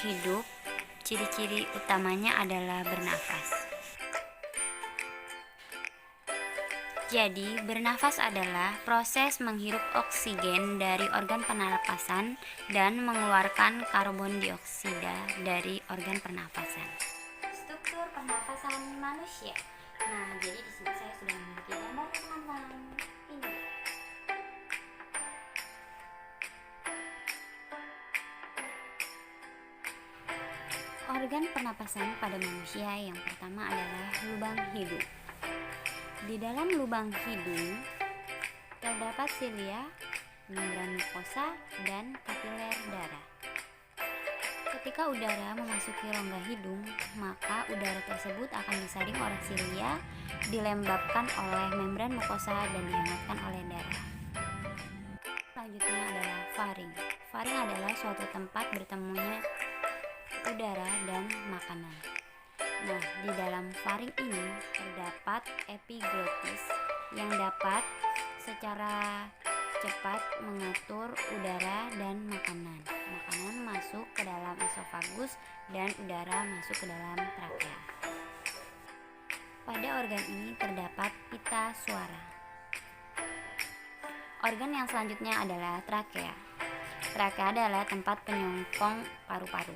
hidup, ciri-ciri utamanya adalah bernafas. Jadi, bernafas adalah proses menghirup oksigen dari organ pernapasan dan mengeluarkan karbon dioksida dari organ pernapasan. Struktur pernapasan manusia. Nah, jadi di sini saya sudah memiliki gambar teman-teman. Ini. Organ pernapasan pada manusia yang pertama adalah lubang hidung. Di dalam lubang hidung terdapat silia, membran mukosa, dan kapiler darah. Ketika udara memasuki rongga hidung, maka udara tersebut akan disaring oleh silia, dilembabkan oleh membran mukosa, dan dihangatkan oleh darah. Selanjutnya adalah faring. Faring adalah suatu tempat bertemunya udara dan makanan. Nah, di dalam faring ini terdapat epiglotis yang dapat secara cepat mengatur udara dan makanan. Makanan masuk ke dalam esofagus dan udara masuk ke dalam trakea. Pada organ ini terdapat pita suara. Organ yang selanjutnya adalah trakea. Trakea adalah tempat penyongkong paru-paru.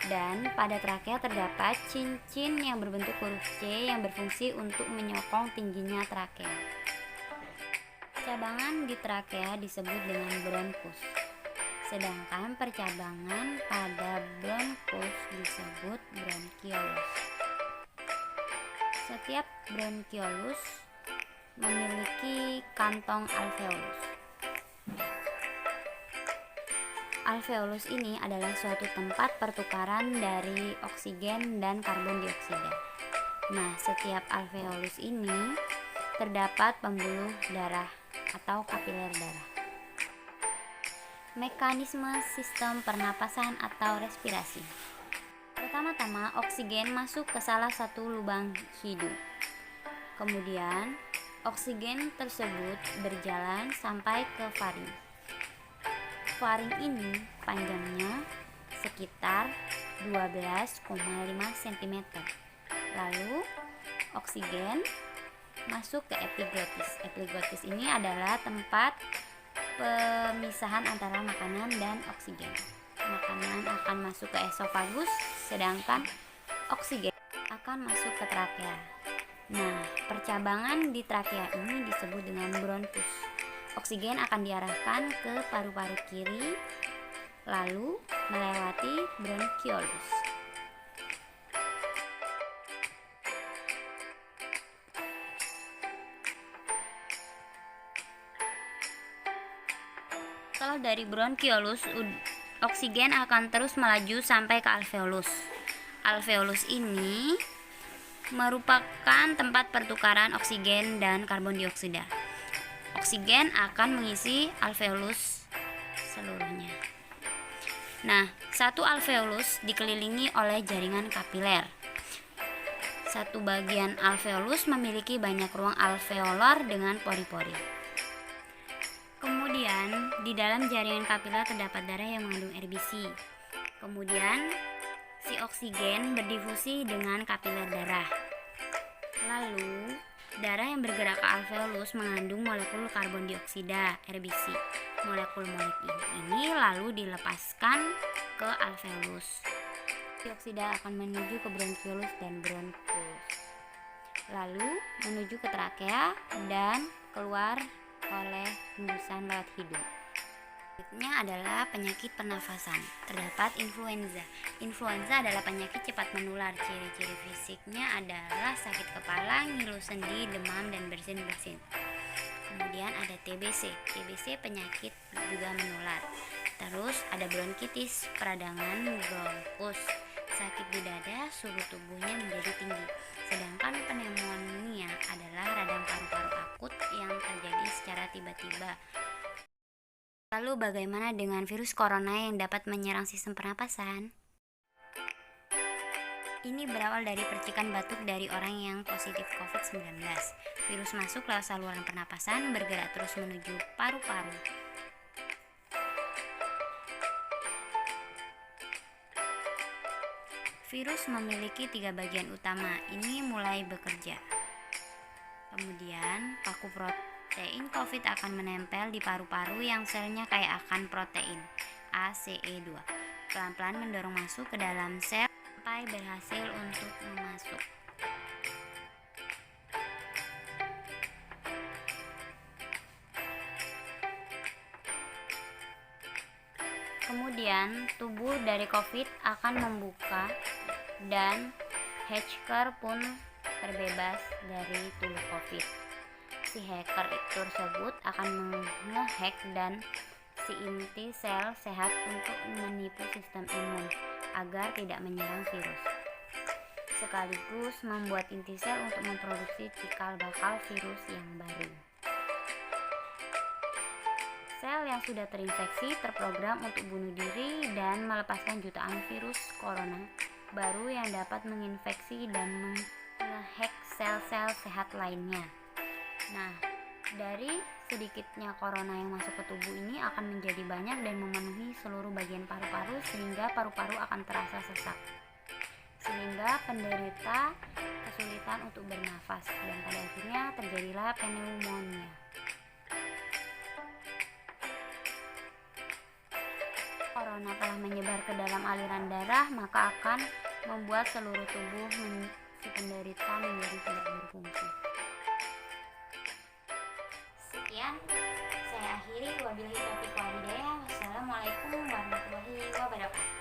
Dan pada trakea terdapat cincin yang berbentuk huruf C yang berfungsi untuk menyokong tingginya trakea. Percabangan di trakea disebut dengan bronkus, sedangkan percabangan pada bronkus disebut bronkiolus. Setiap bronkiolus memiliki kantong alveolus. Alveolus ini adalah suatu tempat pertukaran dari oksigen dan karbon dioksida. Nah, setiap alveolus ini terdapat pembuluh darah atau kapiler darah. Mekanisme sistem pernapasan atau respirasi. Pertama-tama, oksigen masuk ke salah satu lubang hidung. Kemudian, oksigen tersebut berjalan sampai ke faring. Faring ini panjangnya sekitar 12,5 cm. Lalu oksigen masuk ke epiglotis. Epiglotis ini adalah tempat pemisahan antara makanan dan oksigen. Makanan akan masuk ke esofagus, sedangkan oksigen akan masuk ke trakea. Nah, percabangan di trakea ini disebut dengan bronkus. Oksigen akan diarahkan ke paru-paru kiri, lalu melewati bronkiolus. Setelah dari bronkiolus, oksigen akan terus melaju sampai ke alveolus. Alveolus ini merupakan tempat pertukaran oksigen dan karbon dioksida. Oksigen akan mengisi alveolus seluruhnya. Nah, satu alveolus dikelilingi oleh jaringan kapiler. Satu bagian alveolus memiliki banyak ruang alveolar dengan pori-pori. Kemudian, di dalam jaringan kapiler terdapat darah yang mengandung RBC. Kemudian, si oksigen berdifusi dengan kapiler darah. Lalu, darah yang bergerak ke alveolus mengandung molekul karbon dioksida, RBC. Molekul-molekul ini lalu dilepaskan ke alveolus. Dioksida akan menuju ke bronkiolus dan bronkus. Lalu menuju ke trakea dan keluar oleh hembusan lewat hidung. Selanjutnya adalah penyakit pernafasan. Terdapat influenza. Influenza adalah penyakit cepat menular. Ciri-ciri fisiknya adalah sakit kepala, ngilu sendi, demam, dan bersin-bersin. Kemudian ada TBC. TBC penyakit juga menular. Terus ada bronkitis, peradangan bronkus, sakit di dada, suhu tubuhnya menjadi tinggi. Sedangkan pneumonia adalah radang paru-paru akut yang terjadi secara tiba-tiba. Lalu bagaimana dengan virus corona yang dapat menyerang sistem pernapasan? Ini berawal dari percikan batuk dari orang yang positif COVID-19. Virus masuk lewat saluran pernapasan, bergerak terus menuju paru-paru. Virus memiliki 3 bagian utama. Ini mulai bekerja. Kemudian, paku protein COVID akan menempel di paru-paru yang selnya kayak akan protein ACE2. Pelan-pelan mendorong masuk ke dalam sel sampai berhasil untuk masuk. Kemudian, tubuh dari COVID akan membuka dan hacker pun terbebas dari tubuh COVID. Si hacker tersebut akan menghack dan si inti sel sehat untuk menipu sistem imun agar tidak menyerang virus, sekaligus membuat inti sel untuk memproduksi cikal bakal virus yang baru. Sel yang sudah terinfeksi terprogram untuk bunuh diri dan melepaskan jutaan virus corona baru yang dapat menginfeksi dan menghack sel-sel sehat lainnya. Nah, dari sedikitnya corona yang masuk ke tubuh ini akan menjadi banyak dan memenuhi seluruh bagian paru-paru sehingga paru-paru akan terasa sesak. Sehingga penderita kesulitan untuk bernafas dan pada akhirnya terjadilah pneumonia. Corona telah menyebar ke dalam aliran darah, maka akan membuat seluruh tubuh si penderita menjadi tidak berfungsi. Sekian, saya akhiri. Wabillahi taufiq wal hidayah. Wassalamualaikum warahmatullahi wabarakatuh.